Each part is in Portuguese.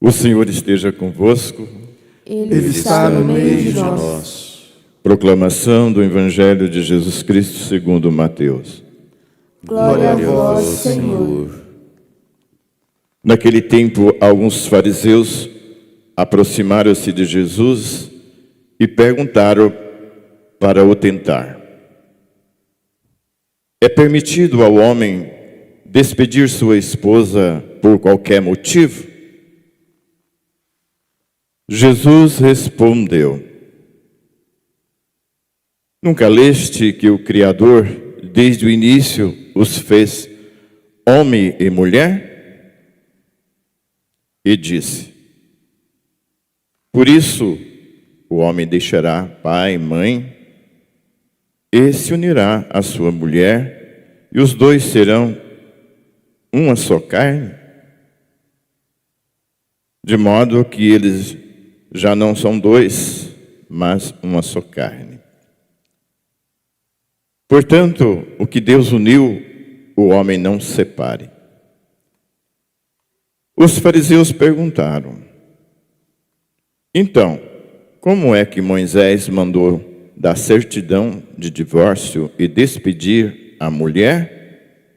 O Senhor esteja convosco. Ele está no meio de nós. Proclamação do Evangelho de Jesus Cristo segundo Mateus. Glória a vós, Senhor. Naquele tempo, alguns fariseus aproximaram-se de Jesus e perguntaram para o tentar: é permitido ao homem despedir sua esposa por qualquer motivo? Jesus respondeu: nunca leste que o Criador, desde o início, os fez homem e mulher? E disse: por isso o homem deixará pai e mãe e se unirá à sua mulher, e os dois serão uma só carne, de modo que eles já não são dois, mas uma só carne. Portanto, o que Deus uniu, o homem não separe. Os fariseus perguntaram: então, como é que Moisés mandou dar certidão de divórcio e despedir a mulher?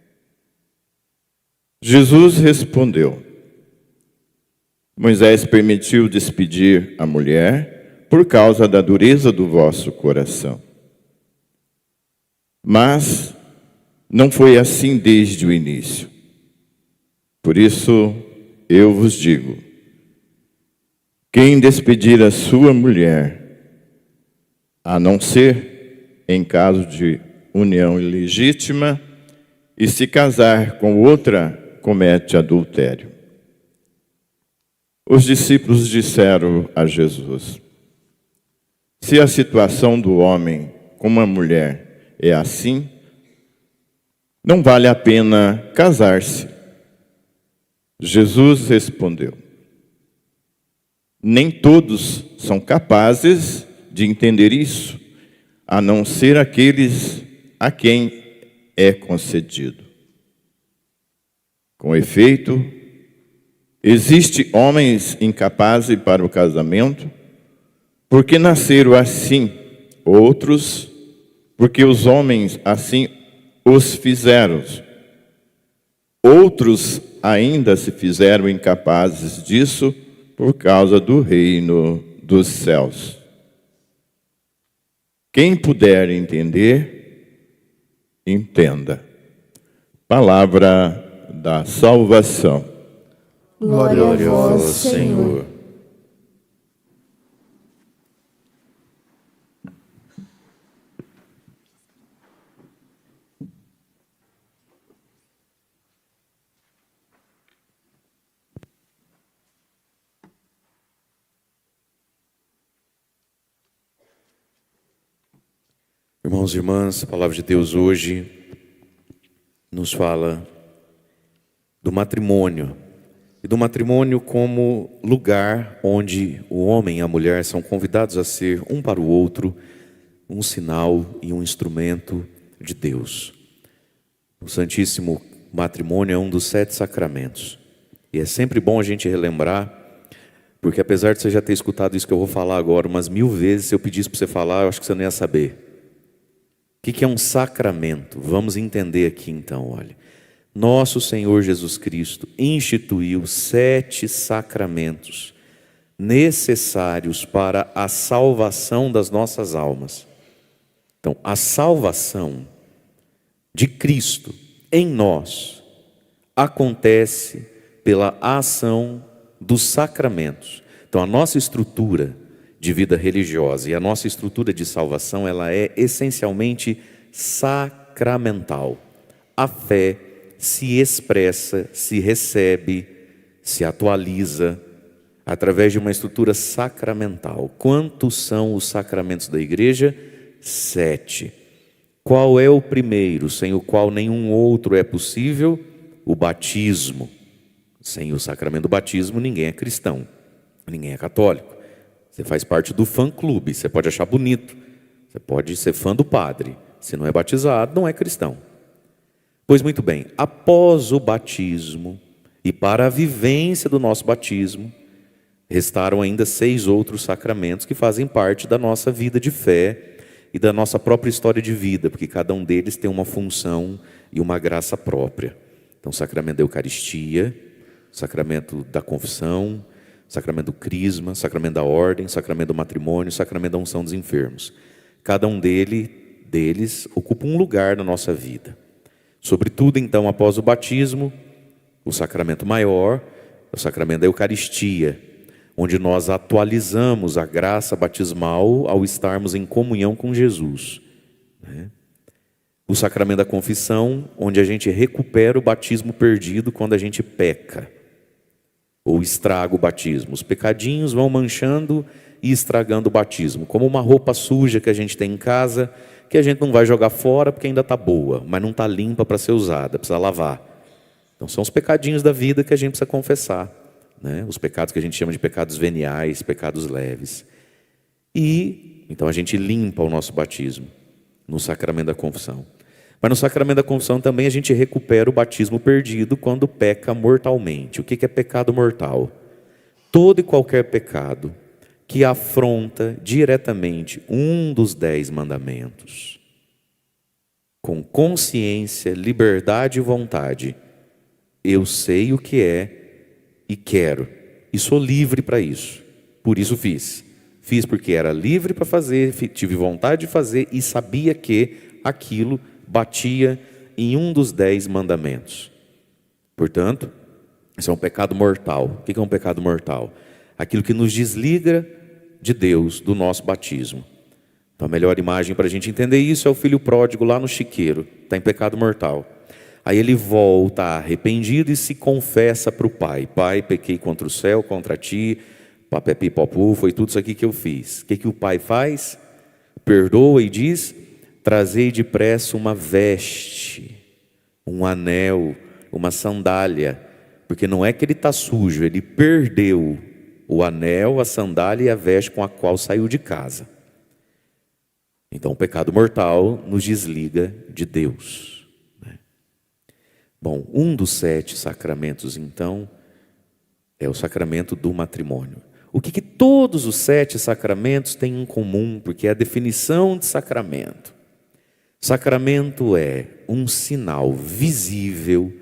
Jesus respondeu: Moisés permitiu despedir a mulher por causa da dureza do vosso coração. Mas não foi assim desde o início. Por isso eu vos digo: quem despedir a sua mulher, a não ser em caso de união ilegítima, e se casar com outra, comete adultério. Os discípulos disseram a Jesus: se a situação do homem com uma mulher é assim, não vale a pena casar-se. Jesus respondeu: nem todos são capazes de entender isso, a não ser aqueles a quem é concedido. Com efeito, existem homens incapazes para o casamento, porque nasceram assim, outros, porque os homens assim os fizeram. Outros ainda se fizeram incapazes disso por causa do reino dos céus. Quem puder entender, entenda. Palavra da salvação. Glória a vós, Senhor. Irmãos e irmãs, a palavra de Deus hoje nos fala do matrimônio. E do matrimônio como lugar onde o homem e a mulher são convidados a ser um para o outro um sinal e um instrumento de Deus. O Santíssimo Matrimônio é um dos 7 sacramentos. E é sempre bom a gente relembrar, porque apesar de você já ter escutado isso que eu vou falar agora umas 1000 vezes, se eu pedisse para você falar, eu acho que você não ia saber. O que é um sacramento? Vamos entender aqui então, olha. Nosso Senhor Jesus Cristo instituiu 7 sacramentos necessários para a salvação das nossas almas. Então, a salvação de Cristo em nós acontece pela ação dos sacramentos. Então, a nossa estrutura de vida religiosa e a nossa estrutura de salvação, ela é essencialmente sacramental. A fé se expressa, se recebe, se atualiza através de uma estrutura sacramental. Quantos são os sacramentos da igreja? 7. Qual é o primeiro, sem o qual nenhum outro é possível? O batismo. Sem o sacramento do batismo, ninguém é cristão, ninguém é católico. Você faz parte do fã-clube, você pode achar bonito, você pode ser fã do padre. Se não é batizado, não é cristão. Pois muito bem, após o batismo e para a vivência do nosso batismo, Restaram ainda 6 outros sacramentos que fazem parte da nossa vida de fé e da nossa própria história de vida, porque cada um deles tem uma função e uma graça própria. Então, o sacramento da Eucaristia, o sacramento da confissão, o sacramento do crisma, o sacramento da ordem, o sacramento do matrimônio, o sacramento da unção dos enfermos. Cada um deles ocupa um lugar na nossa vida. Sobretudo, então, após o batismo, o sacramento maior, o sacramento da Eucaristia, onde nós atualizamos a graça batismal ao estarmos em comunhão com Jesus, né? O sacramento da confissão, onde a gente recupera o batismo perdido quando a gente peca, ou estraga o batismo. Os pecadinhos vão manchando e estragando o batismo, como uma roupa suja que a gente tem em casa, que a gente não vai jogar fora porque ainda está boa, mas não está limpa para ser usada, precisa lavar. Então são os pecadinhos da vida que a gente precisa confessar, né? Os pecados que a gente chama de pecados veniais, pecados leves. E então a gente limpa o nosso batismo no sacramento da confissão. Mas no sacramento da confissão também a gente recupera o batismo perdido quando peca mortalmente. O que é pecado mortal? Todo e qualquer pecado que afronta diretamente um dos 10 mandamentos, com consciência, liberdade e vontade. Eu sei o que é e quero, e sou livre para isso, por isso fiz. Fiz porque era livre para fazer, tive vontade de fazer e sabia que aquilo batia em um dos 10 mandamentos. Portanto, isso é um pecado mortal. O que é um pecado mortal? Aquilo que nos desliga de Deus, do nosso batismo. Então a melhor imagem para a gente entender isso é o filho pródigo lá no chiqueiro, está em pecado mortal. Aí ele volta arrependido e se confessa para o pai. Pai, pequei contra o céu, contra ti, papepi popu, foi tudo isso aqui que eu fiz. O que o pai faz? Perdoa e diz: trazei depressa uma veste, um anel, uma sandália, porque não é que ele está sujo, ele perdeu o anel, a sandália e a veste com a qual saiu de casa. Então o pecado mortal nos desliga de Deus, né? Bom, um dos 7 sacramentos então é o sacramento do matrimônio. O que todos os 7 sacramentos têm em comum? Porque é a definição de sacramento. Sacramento é um sinal visível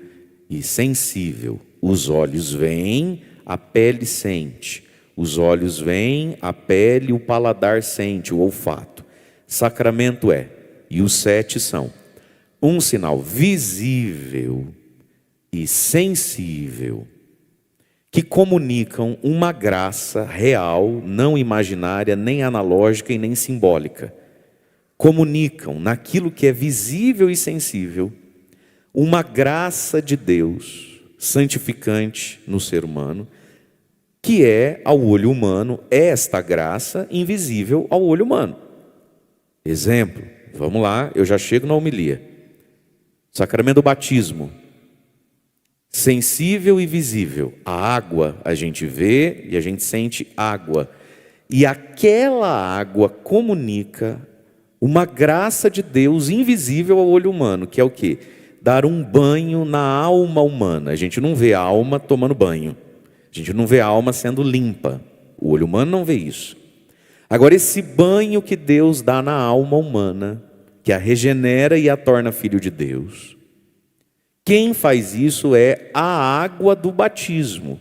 e sensível. Os olhos veem, a pele sente. Os olhos veem, a pele, o paladar sente, o olfato. Sacramento é, e os 7 são, um sinal visível e sensível, que comunicam uma graça real, não imaginária, nem analógica e nem simbólica. Comunicam naquilo que é visível e sensível uma graça de Deus santificante no ser humano, que é ao olho humano esta graça invisível ao olho humano. Exemplo, vamos lá, eu já chego na homilia. Sacramento do batismo, sensível e visível. A água a gente vê e a gente sente água, e aquela água comunica uma graça de Deus invisível ao olho humano, que é o quê? Dar um banho na alma humana. A gente não vê a alma tomando banho, a gente não vê a alma sendo limpa, o olho humano não vê isso. Agora, esse banho que Deus dá na alma humana, que a regenera e a torna filho de Deus, quem faz isso é a água do batismo.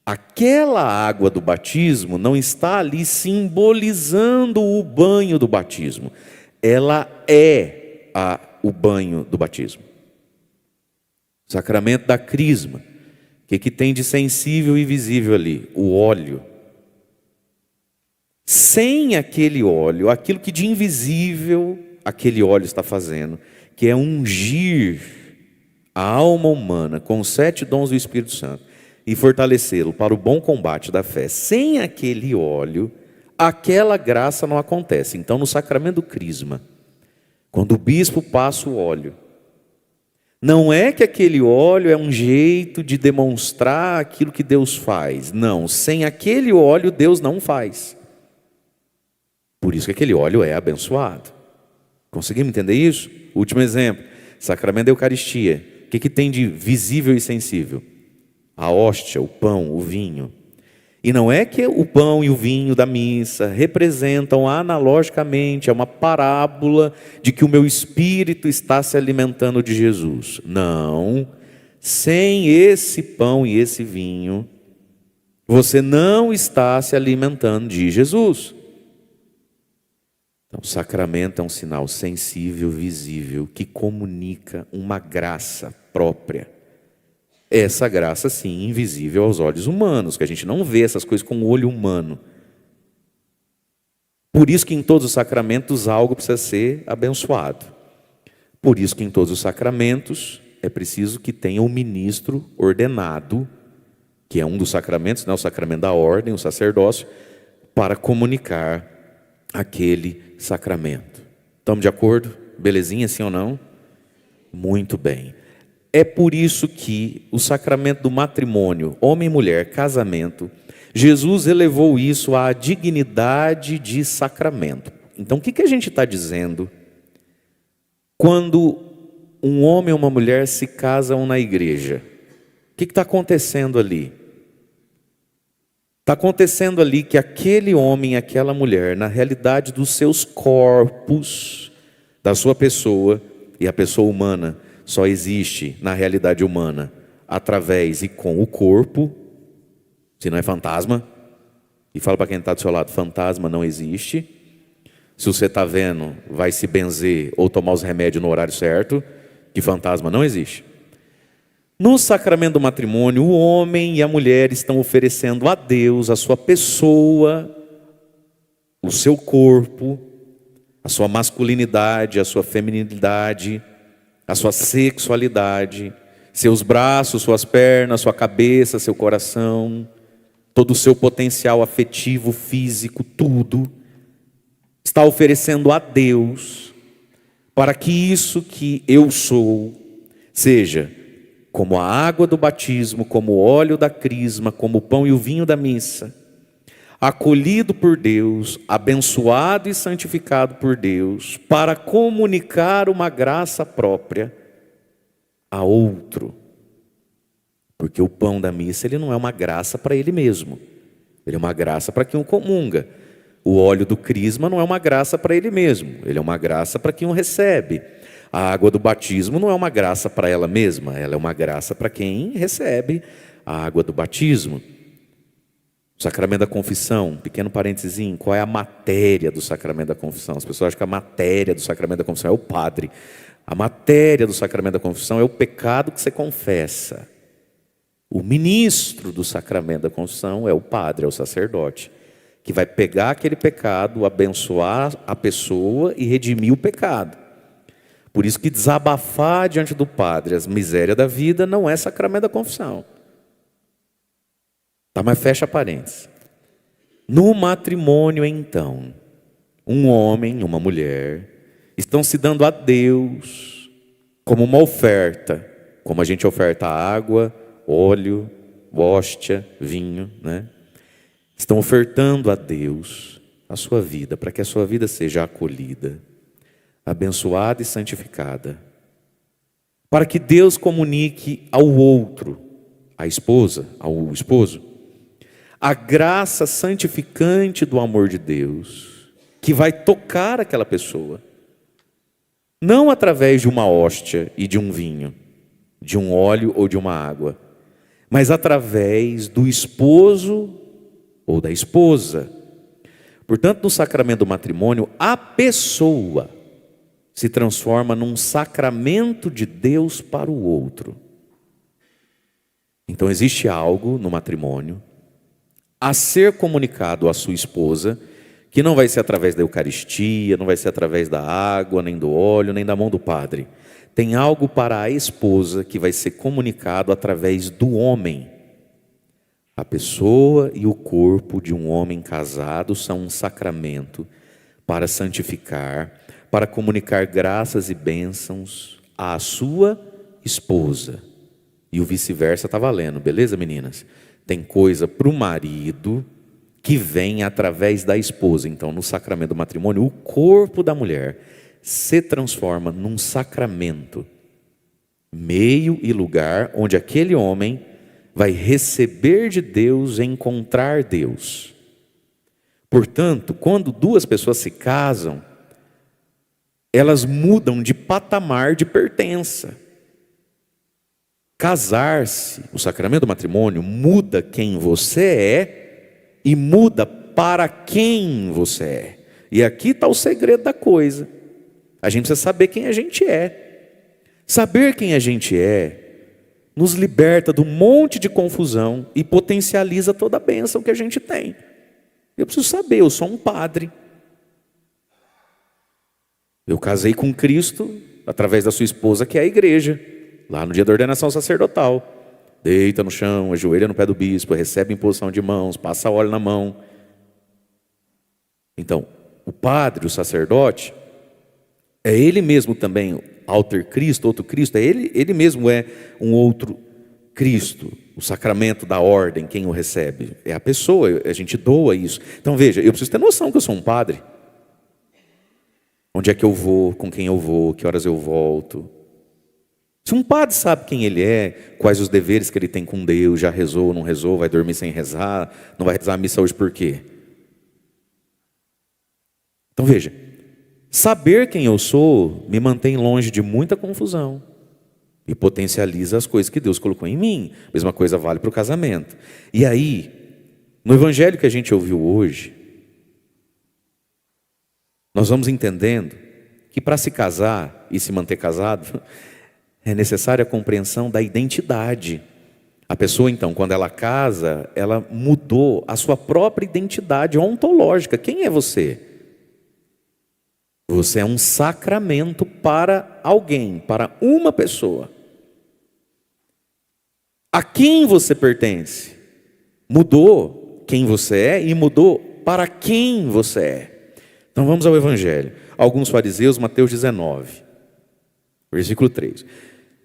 Aquela água do batismo não está ali simbolizando o banho do batismo, ela é o banho do batismo. Sacramento da crisma, o que tem de sensível e visível ali? O óleo. Sem aquele óleo, aquilo que de invisível aquele óleo está fazendo, que é ungir a alma humana com os 7 dons do Espírito Santo e fortalecê-lo para o bom combate da fé. Sem aquele óleo, aquela graça não acontece. Então, no sacramento do crisma, quando o bispo passa o óleo, não é que aquele óleo é um jeito de demonstrar aquilo que Deus faz. Não, sem aquele óleo Deus não faz. Por isso que aquele óleo é abençoado. Conseguimos entender isso? Último exemplo, sacramento da Eucaristia. O que tem de visível e sensível? A hóstia, o pão, o vinho. E não é que o pão e o vinho da missa representam analogicamente, é uma parábola de que o meu espírito está se alimentando de Jesus. Não, sem esse pão e esse vinho, você não está se alimentando de Jesus. Então, o sacramento é um sinal sensível, visível, que comunica uma graça própria. Essa graça, sim, invisível aos olhos humanos, que a gente não vê essas coisas com o olho humano. Por isso que em todos os sacramentos algo precisa ser abençoado. Por isso que em todos os sacramentos é preciso que tenha um ministro ordenado, que é um dos sacramentos, né, o sacramento da ordem, o sacerdócio, para comunicar aquele sacramento. Estamos de acordo? Belezinha, sim ou não? Muito bem. É por isso que o sacramento do matrimônio, homem e mulher, casamento, Jesus elevou isso à dignidade de sacramento. Então, o que a gente está dizendo quando um homem e uma mulher se casam na igreja? O que está acontecendo ali? Está acontecendo ali que aquele homem e aquela mulher, na realidade dos seus corpos, da sua pessoa, e a pessoa humana só existe na realidade humana através e com o corpo, se não é fantasma. E fala para quem está do seu lado, fantasma não existe. Se você está vendo, vai se benzer ou tomar os remédios no horário certo, que fantasma não existe. No sacramento do matrimônio, o homem e a mulher estão oferecendo a Deus a sua pessoa, o seu corpo, a sua masculinidade, a sua feminilidade, a sua sexualidade, seus braços, suas pernas, sua cabeça, seu coração, todo o seu potencial afetivo, físico, tudo, está oferecendo a Deus, para que isso que eu sou, seja como a água do batismo, como o óleo da crisma, como o pão e o vinho da missa, acolhido por Deus, abençoado e santificado por Deus, para comunicar uma graça própria a outro. Porque o pão da missa, ele não é uma graça para ele mesmo, ele é uma graça para quem o comunga. O óleo do crisma não é uma graça para ele mesmo, ele é uma graça para quem o recebe. A água do batismo não é uma graça para ela mesma, ela é uma graça para quem recebe a água do batismo. O sacramento da confissão, pequeno parênteses, qual é a matéria do sacramento da confissão? As pessoas acham que a matéria do sacramento da confissão é o padre. A matéria do sacramento da confissão é o pecado que você confessa. O ministro do sacramento da confissão é o padre, é o sacerdote, que vai pegar aquele pecado, abençoar a pessoa e redimir o pecado. Por isso que desabafar diante do padre as misérias da vida não é sacramento da confissão. Tá, mas fecha parênteses. No matrimônio, então, um homem e uma mulher estão se dando a Deus como uma oferta, como a gente oferta água, óleo, hóstia, vinho, né? Estão ofertando a Deus a sua vida, para que a sua vida seja acolhida, abençoada e santificada, para que Deus comunique ao outro, à esposa, ao esposo, a graça santificante do amor de Deus, que vai tocar aquela pessoa, não através de uma hóstia e de um vinho, de um óleo ou de uma água, mas através do esposo ou da esposa. Portanto, no sacramento do matrimônio, a pessoa se transforma num sacramento de Deus para o outro. Então existe algo no matrimônio a ser comunicado à sua esposa, que não vai ser através da Eucaristia, não vai ser através da água, nem do óleo, nem da mão do padre. Tem algo para a esposa que vai ser comunicado através do homem. A pessoa e o corpo de um homem casado são um sacramento para santificar, para comunicar graças e bênçãos à sua esposa. E o vice-versa está valendo, beleza, meninas? Tem coisa para o marido que vem através da esposa. Então, no sacramento do matrimônio, o corpo da mulher se transforma num sacramento, meio e lugar onde aquele homem vai receber de Deus e encontrar Deus. Portanto, quando duas pessoas se casam, elas mudam de patamar de pertença. Casar-se, o sacramento do matrimônio, muda quem você é e muda para quem você é. E aqui está o segredo da coisa. A gente precisa saber quem a gente é. Saber quem a gente é nos liberta de um monte de confusão e potencializa toda a bênção que a gente tem. Eu preciso saber, eu sou um padre. Eu casei com Cristo através da sua esposa, que é a igreja, lá no dia da ordenação sacerdotal. Deita no chão, ajoelha no pé do bispo, recebe imposição de mãos, passa óleo na mão. Então, o padre, o sacerdote, é ele mesmo também, alter Cristo, outro Cristo, ele mesmo é um outro Cristo. O sacramento da ordem, quem o recebe? É a pessoa, a gente doa isso. Então veja, eu preciso ter noção que eu sou um padre. Onde é que eu vou, com quem eu vou, que horas eu volto. Se um padre sabe quem ele é, quais os deveres que ele tem com Deus, já rezou, não rezou, vai dormir sem rezar, não vai rezar a missa hoje por quê? Então veja, saber quem eu sou me mantém longe de muita confusão e potencializa as coisas que Deus colocou em mim. A mesma coisa vale para o casamento. E aí, no evangelho que a gente ouviu hoje, nós vamos entendendo que para se casar e se manter casado, é necessária a compreensão da identidade. A pessoa, então, quando ela casa, ela mudou a sua própria identidade ontológica. Quem é você? Você é um sacramento para alguém, para uma pessoa. A quem você pertence? Mudou quem você é e mudou para quem você é. Então vamos ao Evangelho. Alguns fariseus, Mateus 19, versículo 3.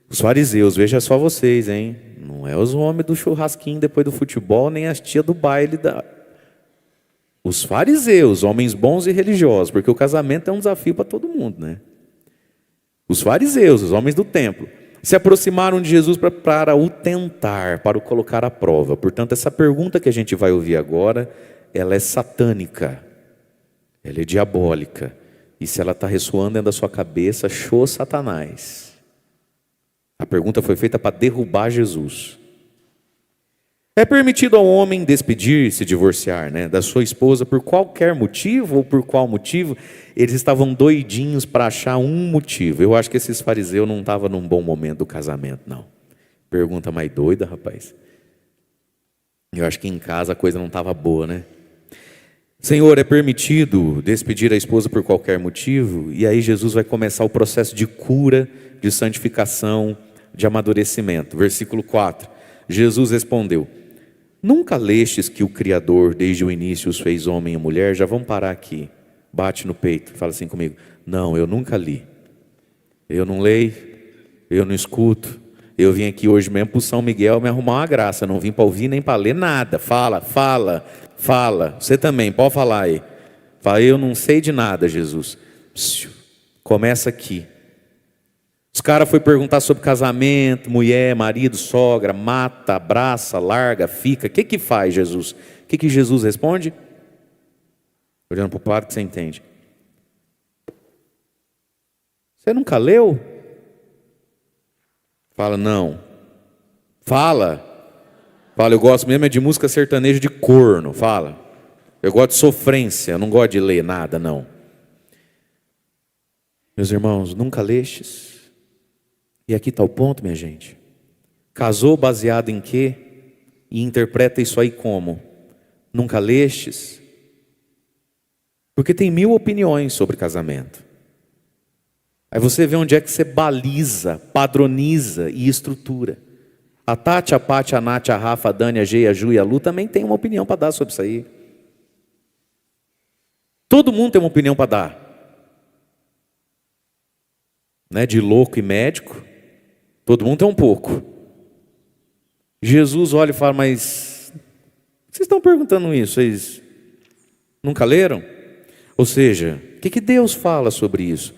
Os fariseus, veja só vocês, hein? Não é os homens do churrasquinho depois do futebol, nem as tias do baile da... Os fariseus, homens bons e religiosos, porque o casamento é um desafio para todo mundo, né? Os fariseus, os homens do templo, se aproximaram de Jesus para o tentar, para o colocar à prova. Portanto, essa pergunta que a gente vai ouvir agora, ela é satânica, ela é diabólica. E se ela está ressoando dentro da sua cabeça, show Satanás. A pergunta foi feita para derrubar Jesus. É permitido ao homem despedir-se, divorciar, né, da sua esposa por qualquer motivo ou por qual motivo? Eles estavam doidinhos para achar um motivo. Eu acho que esses fariseus não estavam num bom momento do casamento, não. Pergunta mais doida, rapaz. Eu acho que em casa a coisa não estava boa, né? Senhor, é permitido despedir a esposa por qualquer motivo? E aí Jesus vai começar o processo de cura, de santificação, de amadurecimento. Versículo 4. Jesus respondeu: nunca lestes que o Criador desde o início os fez homem e mulher? Já vamos parar aqui. Bate no peito, fala assim comigo: não, eu nunca li. Eu não leio, eu não escuto. Eu vim aqui hoje mesmo para o São Miguel me arrumar uma graça. Não vim para ouvir nem para ler nada. Fala. Você também, pode falar aí. Fala: eu não sei de nada, Jesus. Começa aqui. Os caras foram perguntar sobre casamento, mulher, marido, sogra, mata, abraça, larga, fica. O que faz, Jesus? O que Jesus responde? Olhando para o padre que você entende. Você nunca leu? Fala, não. Fala, eu gosto mesmo é de música sertaneja de corno. Fala. Eu gosto de sofrência, eu não gosto de ler nada, não. Meus irmãos, nunca lestes? E aqui está o ponto, minha gente. Casou baseado em quê? E interpreta isso aí como? Nunca lestes? Porque tem 1000 opiniões sobre casamento. Aí você vê onde é que você baliza, padroniza e estrutura. A Tati, a Pati, a Nath, a Rafa, a Dani, a G, a Ju e a Lu também tem uma opinião para dar sobre isso aí. Todo mundo tem uma opinião para dar. Né? De louco e médico, todo mundo tem um pouco. Jesus olha e fala: mas vocês estão perguntando isso? Vocês nunca leram? Ou seja, o que Deus fala sobre isso?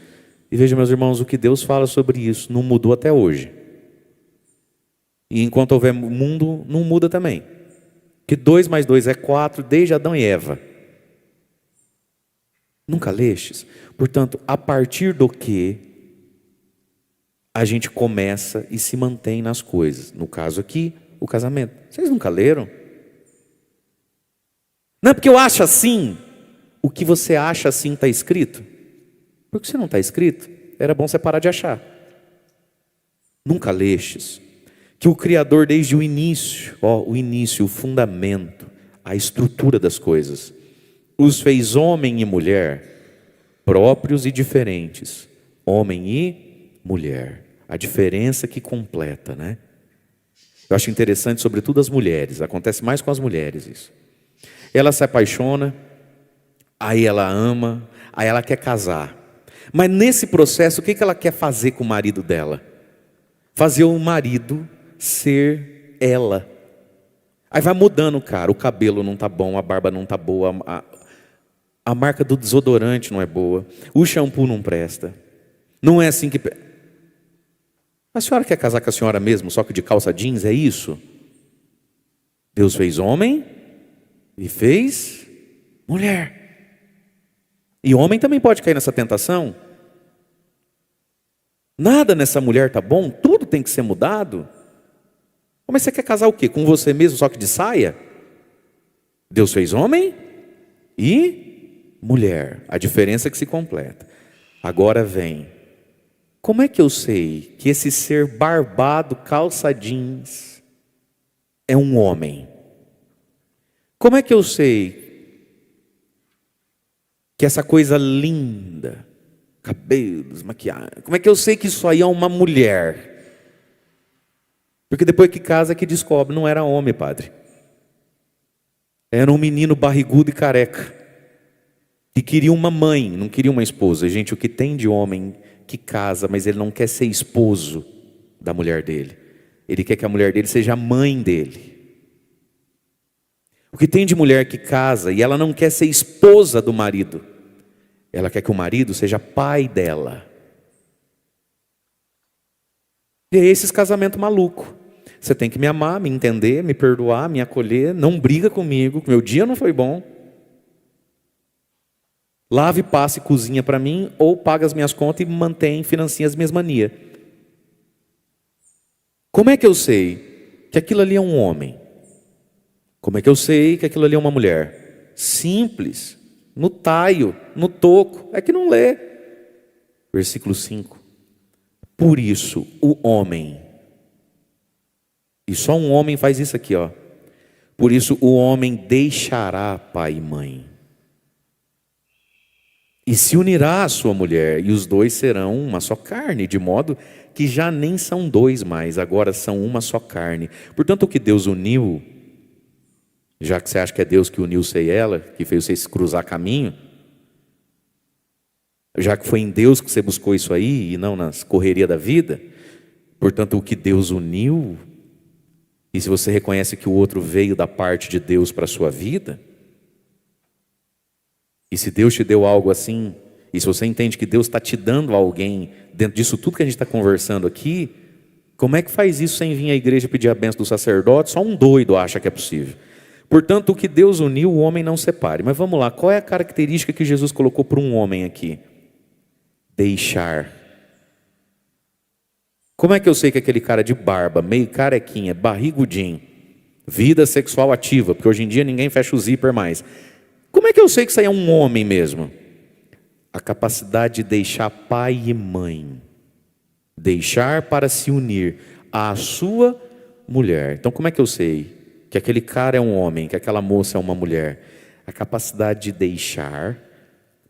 E veja, meus irmãos, o que Deus fala sobre isso não mudou até hoje. E enquanto houver mundo, não muda também. Que 2 mais 2 é 4, desde Adão e Eva. Nunca lestes? Portanto, a partir do que a gente começa e se mantém nas coisas. No caso aqui, o casamento. Vocês nunca leram? Não é porque eu acho assim. O que você acha assim está escrito? Porque se não está escrito, era bom você parar de achar. Nunca lestes que o Criador desde o início, o início, o fundamento, a estrutura das coisas, os fez homem e mulher, próprios e diferentes, homem e mulher. A diferença que completa, né? Eu acho interessante, sobretudo as mulheres, acontece mais com as mulheres isso. Ela se apaixona, aí ela ama, aí ela quer casar. Mas nesse processo, o que ela quer fazer com o marido dela? Fazer o marido ser ela. Aí vai mudando, cara, o cabelo não tá bom, a barba não tá boa, a marca do desodorante não é boa, o shampoo não presta. Não é assim que... A senhora quer casar com a senhora mesmo, só que de calça jeans, é isso? Deus fez homem e fez mulher. E homem também pode cair nessa tentação. Nada nessa mulher tá bom, tudo tem que ser mudado. Mas você quer casar o quê? Com você mesmo, só que de saia? Deus fez homem e mulher. A diferença é que se completa. Agora vem. Como é que eu sei que esse ser barbado, calça jeans, é um homem? Como é que eu sei que essa coisa linda, cabelos, maquiagem, como é que eu sei que isso aí é uma mulher? Porque depois que casa que descobre, não era homem, padre. Era um menino barrigudo e careca. E queria uma mãe, não queria uma esposa. Gente, o que tem de homem que casa, mas ele não quer ser esposo da mulher dele. Ele quer que a mulher dele seja a mãe dele. O que tem de mulher que casa e ela não quer ser esposa do marido. Ela quer que o marido seja pai dela. E é esses casamentos malucos. Você tem que me amar, me entender, me perdoar, me acolher. Não briga comigo, meu dia não foi bom. Lave, passe, cozinha para mim, ou paga as minhas contas e mantém, financia as minhas manias. Como é que eu sei que aquilo ali é um homem? Como é que eu sei que aquilo ali é uma mulher? Simples, no taio, no toco, é que não lê. Versículo 5. Por isso, o homem, e só um homem faz isso aqui, ó. Por isso, o homem deixará pai e mãe e se unirá à sua mulher, e os dois serão uma só carne, de modo que já nem são dois mais, agora são uma só carne. Portanto, o que Deus uniu, já que você acha que é Deus que uniu você e ela, que fez vocês cruzar caminho, já que foi em Deus que você buscou isso aí, e não nas correrias da vida, portanto, o que Deus uniu, e se você reconhece que o outro veio da parte de Deus para a sua vida, e se Deus te deu algo assim, e se você entende que Deus está te dando alguém, dentro disso tudo que a gente está conversando aqui, como é que faz isso sem vir à igreja pedir a bênção do sacerdote? Só um doido acha que é possível. Portanto, o que Deus uniu, o homem não separe. Mas vamos lá, qual é a característica que Jesus colocou para um homem aqui? Deixar. Como é que eu sei que aquele cara de barba, meio carequinha, barrigudinho, vida sexual ativa, porque hoje em dia ninguém fecha o zíper mais. Como é que eu sei que isso aí é um homem mesmo? A capacidade de deixar pai e mãe. Deixar para se unir à sua mulher. Então como é que eu sei que aquele cara é um homem, que aquela moça é uma mulher? A capacidade de deixar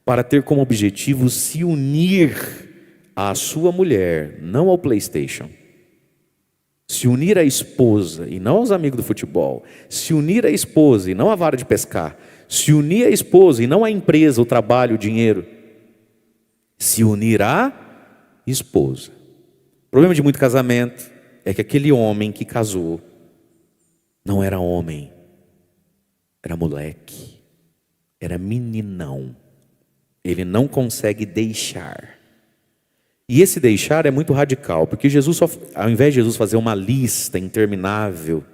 para ter como objetivo se unir à sua mulher, não ao PlayStation. Se unir à esposa e não aos amigos do futebol. Se unir à esposa e não à vara de pescar. Se unir à esposa e não à empresa, o trabalho, o dinheiro. Se unir à esposa. O problema de muito casamento é que aquele homem que casou não era homem, era moleque, era meninão. Ele não consegue deixar. E esse deixar é muito radical, porque Jesus, ao invés de Jesus fazer uma lista interminável,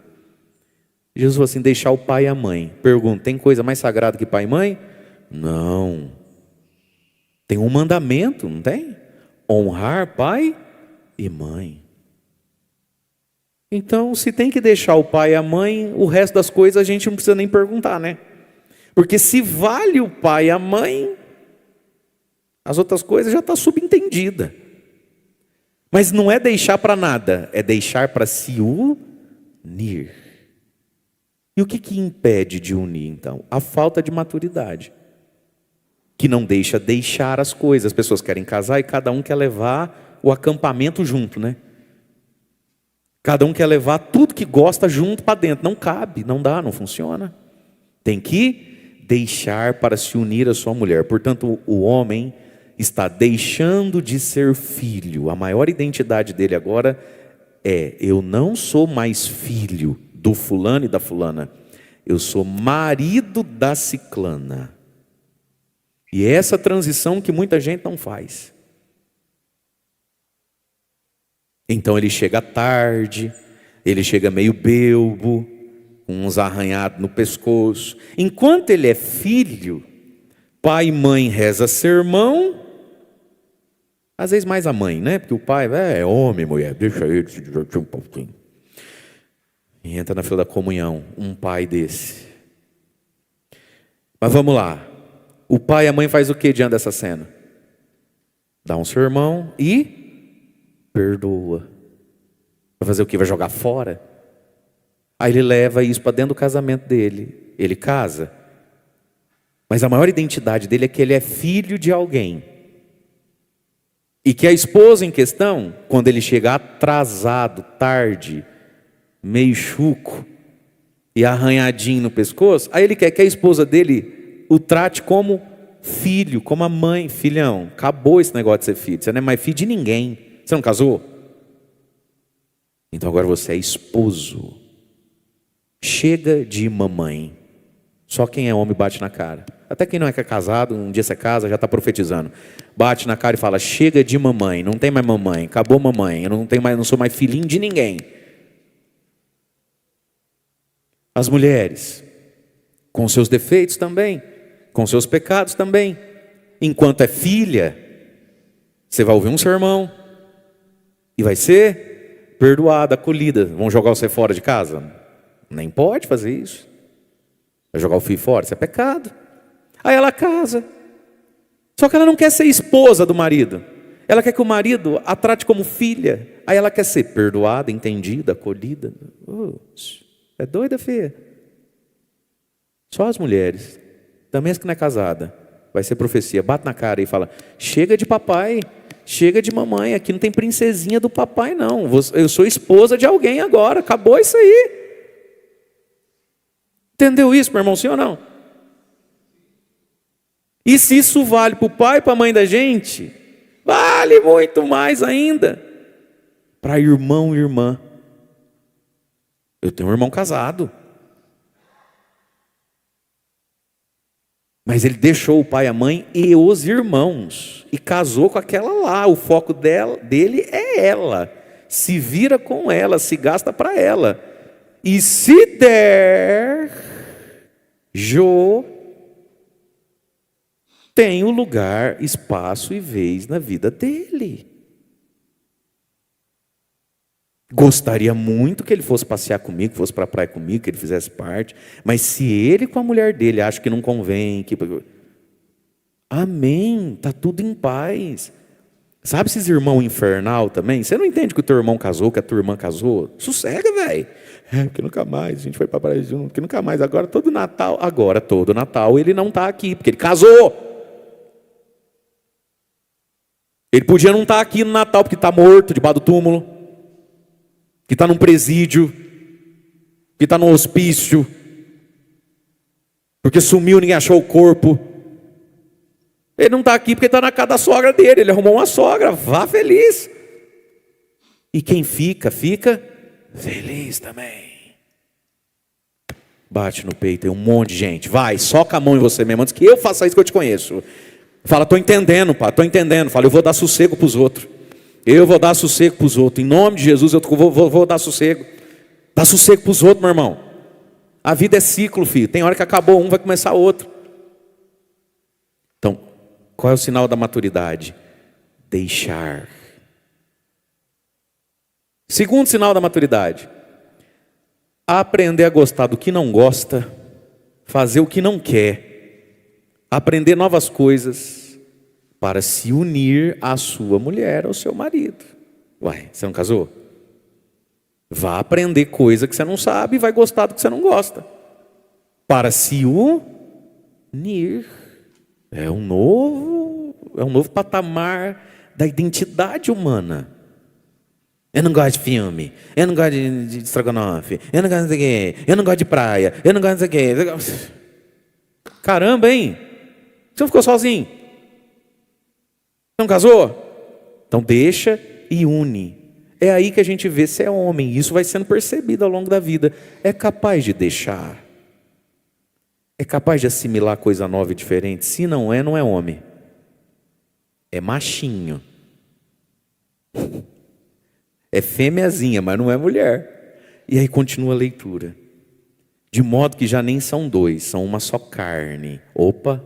Jesus falou assim, deixar o pai e a mãe. Pergunta, tem coisa mais sagrada que pai e mãe? Não. Tem um mandamento, não tem? Honrar pai e mãe. Então, se tem que deixar o pai e a mãe, o resto das coisas a gente não precisa nem perguntar, né? Porque se vale o pai e a mãe, as outras coisas já está subentendida. Mas não é deixar para nada, é deixar para se unir. E o que impede de unir, então? A falta de maturidade. Que não deixar as coisas. As pessoas querem casar e cada um quer levar o acampamento junto, né? Cada um quer levar tudo que gosta junto para dentro. Não cabe, não dá, não funciona. Tem que deixar para se unir à sua mulher. Portanto, o homem está deixando de ser filho. A maior identidade dele agora é: eu não sou mais filho do fulano e da fulana. Eu sou marido da ciclana. E é essa transição que muita gente não faz. Então ele chega tarde, ele chega meio belbo, com uns arranhados no pescoço. Enquanto ele é filho, pai e mãe reza sermão, às vezes mais a mãe, né? Porque o pai é homem, mulher, deixa ele se divertir um pouquinho. E entra na fila da comunhão, um pai desse. Mas vamos lá. O pai e a mãe faz o que diante dessa cena? Dá um sermão e perdoa. Vai fazer o que? Vai jogar fora? Aí ele leva isso para dentro do casamento dele. Ele casa. Mas a maior identidade dele é que ele é filho de alguém. E que a esposa em questão, quando ele chega atrasado, tarde, meio chuco e arranhadinho no pescoço, aí ele quer que a esposa dele o trate como filho, como a mãe. Filhão, acabou esse negócio de ser filho. Você não é mais filho de ninguém. Você não casou? Então agora você é esposo. Chega de mamãe. Só quem é homem bate na cara. Até quem não é casado, um dia você casa, já está profetizando. Bate na cara e fala: chega de mamãe, não tem mais mamãe, acabou mamãe, eu não sou mais filhinho de ninguém. As mulheres, com seus defeitos também, com seus pecados também. Enquanto é filha, você vai ouvir um sermão e vai ser perdoada, acolhida. Vão jogar você fora de casa? Nem pode fazer isso. Vai jogar o filho fora? Isso é pecado. Aí ela casa. Só que ela não quer ser esposa do marido. Ela quer que o marido a trate como filha. Aí ela quer ser perdoada, entendida, acolhida. É doida, filha. Só as mulheres, também as que não é casada, vai ser profecia. Bate na cara e fala: chega de papai, chega de mamãe. Aqui não tem princesinha do papai não. Eu sou esposa de alguém agora. Acabou isso aí. Entendeu isso, meu irmão, sim ou não? E se isso vale para o pai e para a mãe da gente, vale muito mais ainda para irmão e irmã. Eu tenho um irmão casado, mas ele deixou o pai e a mãe e os irmãos e casou com aquela lá. O foco dele é ela. Se vira com ela, se gasta para ela. E se der, Jô tem o lugar, espaço e vez na vida dele. Gostaria muito que ele fosse passear comigo, que fosse para a praia comigo, que ele fizesse parte. Mas se ele com a mulher dele acha que não convém, amém, está tudo em paz. Sabe esses irmãos infernal também? Você não entende que o teu irmão casou, que a tua irmã casou? Sossega, velho. É, porque nunca mais, a gente foi para a praia junto, porque nunca mais, agora todo Natal ele não está aqui, porque ele casou. Ele podia não estar aqui no Natal, porque está morto, debaixo do túmulo, que está num presídio, que está num hospício, porque sumiu, ninguém achou o corpo. Ele não está aqui porque está na casa da sogra dele, ele arrumou uma sogra, vá feliz. E quem fica feliz também. Bate no peito, tem um monte de gente. Vai, soca a mão em você mesmo, antes que eu faça isso que eu te conheço. Fala: estou entendendo, pá, estou entendendo. Fala: eu vou dar sossego para os outros. Eu vou dar sossego para os outros. Em nome de Jesus, eu vou dar sossego. Dá sossego para os outros, meu irmão. A vida é ciclo, filho. Tem hora que acabou um, vai começar outro. Então, qual é o sinal da maturidade? Deixar. Segundo sinal da maturidade: aprender a gostar do que não gosta, fazer o que não quer, aprender novas coisas para se unir à sua mulher ou seu marido. Uai, você não casou? Vá aprender coisa que você não sabe e vai gostar do que você não gosta. Para se unir. É um novo patamar da identidade humana. Eu não gosto de filme, eu não gosto de estrogonofe, eu não gosto de quê, eu não gosto de praia, eu não gosto de quê. Caramba, hein? Você não ficou sozinho? Não casou? Então deixa e une. É aí que a gente vê se é homem. Isso vai sendo percebido ao longo da vida. É capaz de deixar. É capaz de assimilar coisa nova e diferente. Se não é, não é homem. É machinho. É fêmeazinha, mas não é mulher. E aí continua a leitura. De modo que já nem são dois, são uma só carne. Opa!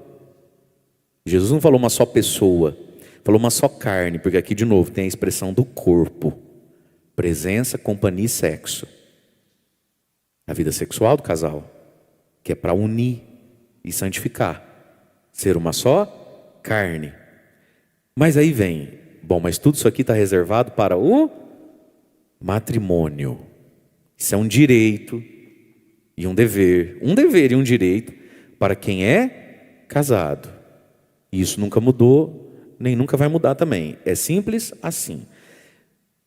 Jesus não falou uma só pessoa. Falou uma só carne, porque aqui de novo tem a expressão do corpo. Presença, companhia e sexo. A vida sexual do casal, que é para unir e santificar. Ser uma só carne. Mas aí vem, bom, mas tudo isso aqui está reservado para o matrimônio. Isso é um direito e um dever. Um dever e um direito para quem é casado. E isso nunca mudou, nem nunca vai mudar também. É simples assim.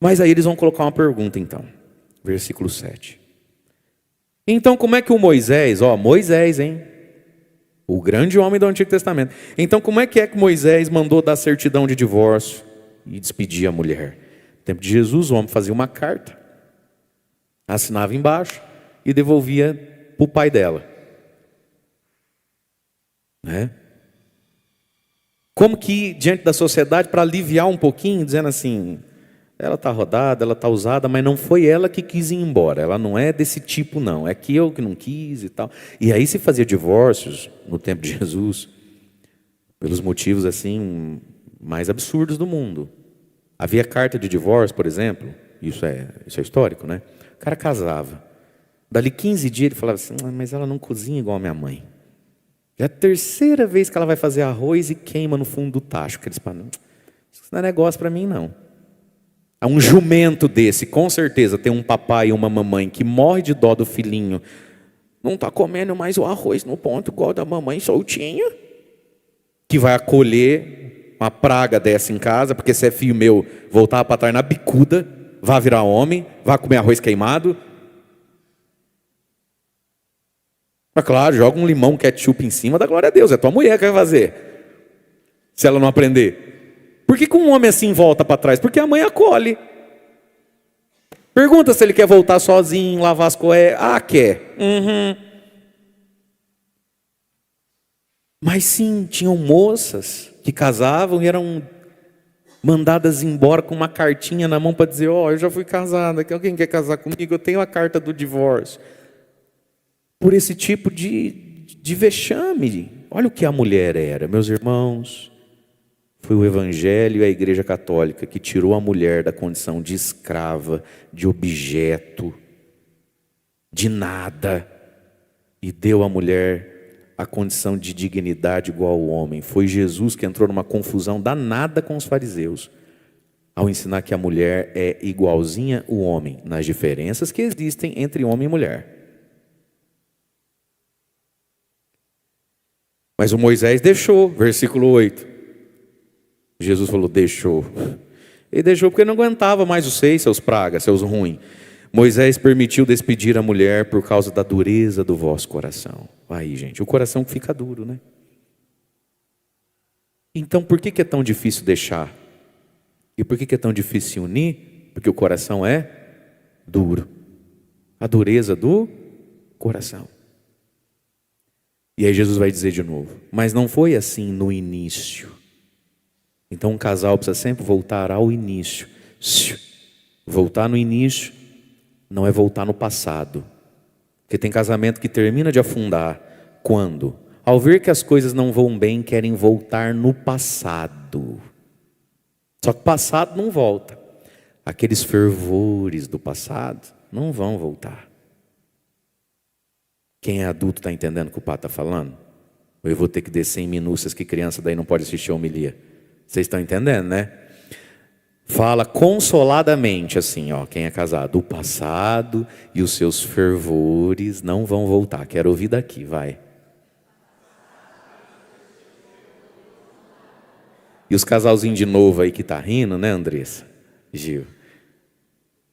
Mas aí eles vão colocar uma pergunta então. Versículo 7. Então como é que o Moisés, Moisés, hein? O grande homem do Antigo Testamento. Então como é que Moisés mandou dar certidão de divórcio e despedir a mulher? No tempo de Jesus, o homem fazia uma carta, assinava embaixo e devolvia para o pai dela. Né? Como que diante da sociedade, para aliviar um pouquinho, dizendo assim... Ela está rodada, ela está usada, mas não foi ela que quis ir embora. Ela não é desse tipo, não. É que eu que não quis e tal. E aí se fazia divórcios no tempo de Jesus, pelos motivos assim mais absurdos do mundo. Havia carta de divórcio, por exemplo. Isso é histórico, né? O cara casava. Dali 15 dias ele falava assim, mas ela não cozinha igual a minha mãe. É a terceira vez que ela vai fazer arroz e queima no fundo do tacho. Eles falam, isso não é negócio para mim, não. Um jumento desse, com certeza, tem um papai e uma mamãe que morre de dó do filhinho. Não está comendo mais o arroz no ponto igual da mamãe soltinha. Que vai acolher uma praga dessa em casa, porque se é filho meu, voltar para trás na bicuda, vai virar homem, vai comer arroz queimado. Mas claro, joga um limão ketchup em cima, dá glória a Deus. É tua mulher que vai fazer. Se ela não aprender. Por que um homem assim volta para trás? Porque a mãe acolhe. Pergunta se ele quer voltar sozinho, lavar as coisas. Quer. Mas sim, tinham moças que casavam e eram mandadas embora com uma cartinha na mão para dizer, eu já fui casada, alguém quer casar comigo? Eu tenho a carta do divórcio. Por esse tipo de vexame. Olha o que a mulher era, meus irmãos. Foi o Evangelho e a Igreja Católica que tirou a mulher da condição de escrava, de objeto, de nada, e deu à mulher a condição de dignidade igual ao homem. Foi Jesus que entrou numa confusão danada com os fariseus, ao ensinar que a mulher é igualzinha ao homem, nas diferenças que existem entre homem e mulher. Mas o Moisés deixou, versículo 8. Jesus falou, deixou. Ele deixou porque não aguentava mais os seus pragas, seus ruins. Moisés permitiu despedir a mulher por causa da dureza do vosso coração. Aí, gente, o coração fica duro, né? Então, por que é tão difícil deixar? E por que é tão difícil se unir? Porque o coração é duro. A dureza do coração. E aí Jesus vai dizer de novo, mas não foi assim no início. Então um casal precisa sempre voltar ao início. Voltar no início não é voltar no passado. Porque tem casamento que termina de afundar. Quando? Ao ver que as coisas não vão bem, querem voltar no passado. Só que o passado não volta. Aqueles fervores do passado não vão voltar. Quem é adulto está entendendo o que o padre está falando? Ou eu vou ter que descer em minúcias que criança daí não pode assistir a homilia? Vocês estão entendendo, né? Fala consoladamente assim, ó, quem é casado. O passado e os seus fervores não vão voltar. Quero ouvir daqui, vai. E os casalzinhos de novo aí que tá rindo, né, Andressa? Gil.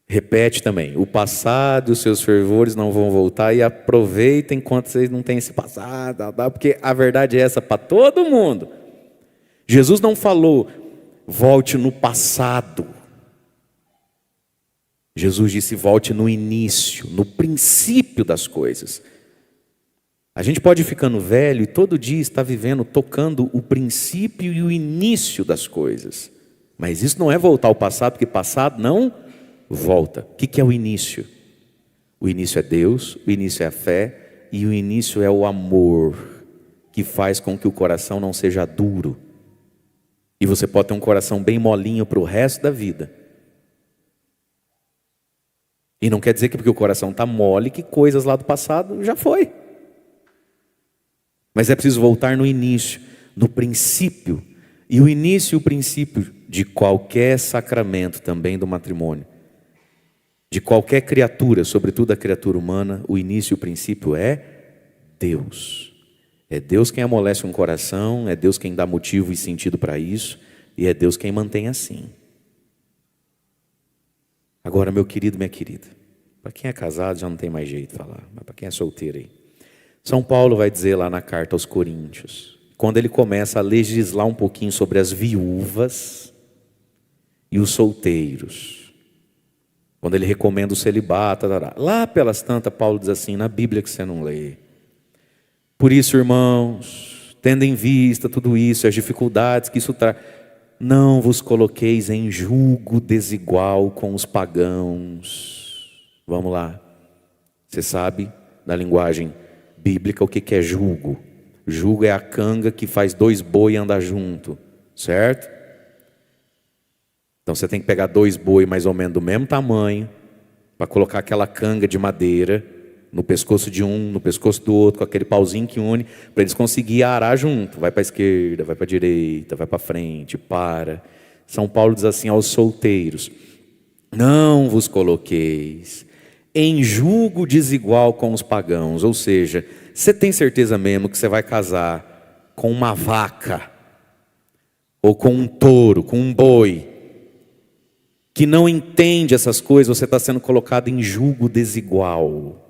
Repete também. O passado e os seus fervores não vão voltar. E aproveitem enquanto vocês não têm esse passado. Porque a verdade é essa para todo mundo. Jesus não falou, volte no passado. Jesus disse, volte no início, no princípio das coisas. A gente pode ir ficando velho e todo dia está vivendo, tocando o princípio e o início das coisas. Mas isso não é voltar ao passado, porque passado não volta. O que é o início? O início é Deus, o início é a fé e o início é o amor, que faz com que o coração não seja duro. E você pode ter um coração bem molinho para o resto da vida. E não quer dizer que porque o coração está mole, que coisas lá do passado já foi. Mas é preciso voltar no início, no princípio. E o início e o princípio de qualquer sacramento, também do matrimônio, de qualquer criatura, sobretudo a criatura humana, o início e o princípio é Deus. É Deus quem amolece um coração, é Deus quem dá motivo e sentido para isso, e é Deus quem mantém assim. Agora, meu querido, minha querida, para quem é casado já não tem mais jeito de falar, mas para quem é solteiro aí. São Paulo vai dizer lá na carta aos Coríntios, quando ele começa a legislar um pouquinho sobre as viúvas e os solteiros, quando ele recomenda o celibato, lá pelas tantas, Paulo diz assim, na Bíblia que você não lê. Por isso, irmãos, tendo em vista tudo isso, as dificuldades que isso traz, não vos coloqueis em julgo desigual com os pagãos. Vamos lá. Você sabe, na linguagem bíblica, o que é julgo? Julgo é a canga que faz dois boi andar junto, certo? Então você tem que pegar dois boi mais ou menos do mesmo tamanho, para colocar aquela canga de madeira no pescoço de um, no pescoço do outro, com aquele pauzinho que une, para eles conseguirem arar junto. Vai para a esquerda, vai para a direita, vai para frente, para. São Paulo diz assim aos solteiros, não vos coloqueis em julgo desigual com os pagãos. Ou seja, você tem certeza mesmo que você vai casar com uma vaca, ou com um touro, com um boi, que não entende essas coisas, você está sendo colocado em julgo desigual.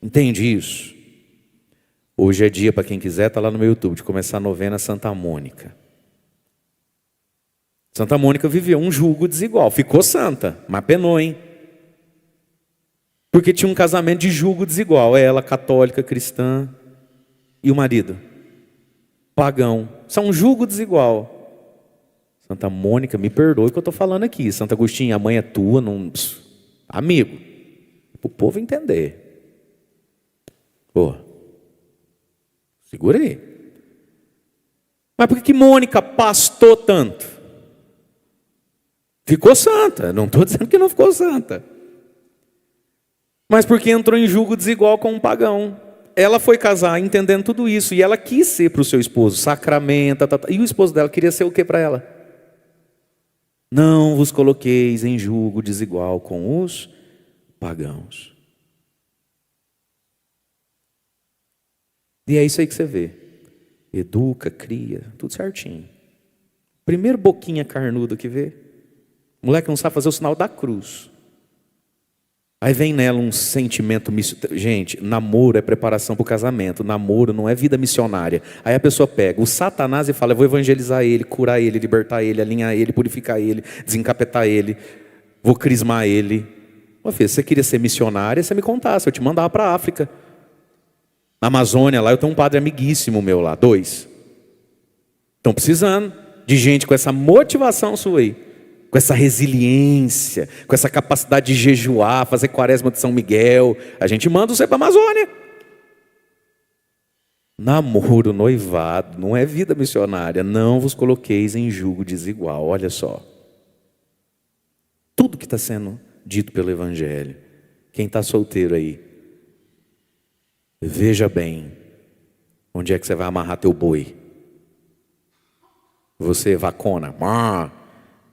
Entende isso? Hoje é dia, para quem quiser, está lá no meu YouTube, de começar a novena Santa Mônica. Santa Mônica viveu um julgo desigual, ficou santa, mas penou, hein? Porque tinha um casamento de julgo desigual, ela católica, cristã, e o marido pagão. Isso é um julgo desigual. Santa Mônica, me perdoe o que eu estou falando aqui. Santo Agostinho, a mãe é tua, não... amigo, para o povo entender. Pô, segura aí. Mas por que Mônica pastou tanto? Ficou santa, não estou dizendo que não ficou santa. Mas porque entrou em julgo desigual com um pagão. Ela foi casar entendendo tudo isso, e ela quis ser para o seu esposo, sacramento, e o esposo dela queria ser o que para ela? Não vos coloqueis em julgo desigual com os pagãos. E é isso aí que você vê. Educa, cria, tudo certinho. Primeiro boquinha carnuda que vê. O moleque não sabe fazer o sinal da cruz. Aí vem nela um sentimento missionário. Gente, namoro é preparação para o casamento. Namoro não é vida missionária. Aí a pessoa pega o Satanás e fala, eu vou evangelizar ele, curar ele, libertar ele, alinhar ele, purificar ele, desencapetar ele, vou crismar ele. Ô filho, se você queria ser missionária, você me contasse, eu te mandava para a África. Na Amazônia, lá eu tenho um padre amiguíssimo meu lá, 2. Estão precisando de gente com essa motivação sua aí. com essa resiliência, com essa capacidade de jejuar, fazer quaresma de São Miguel. A gente manda você para a Amazônia. Namoro, noivado, não é vida missionária. Não vos coloqueis em jugo desigual. Olha só. Tudo que está sendo dito pelo Evangelho. Quem está solteiro aí, veja bem onde é que você vai amarrar teu boi. Você, vacona,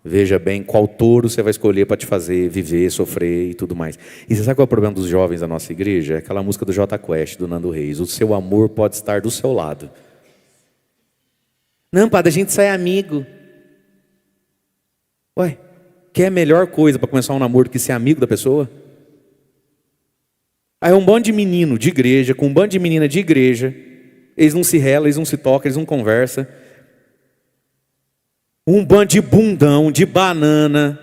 veja bem qual touro você vai escolher para te fazer viver, sofrer e tudo mais. E você sabe qual é o problema dos jovens da nossa igreja? É aquela música do Jota Quest, do Nando Reis. O seu amor pode estar do seu lado. Não, padre, a gente só é amigo. Ué, quer a melhor coisa para começar um namoro do que ser amigo da pessoa? Aí é um bando de menino de igreja, com um bando de menina de igreja. Eles não se relam, eles não se tocam, eles não conversam. Um bando de bundão, de banana,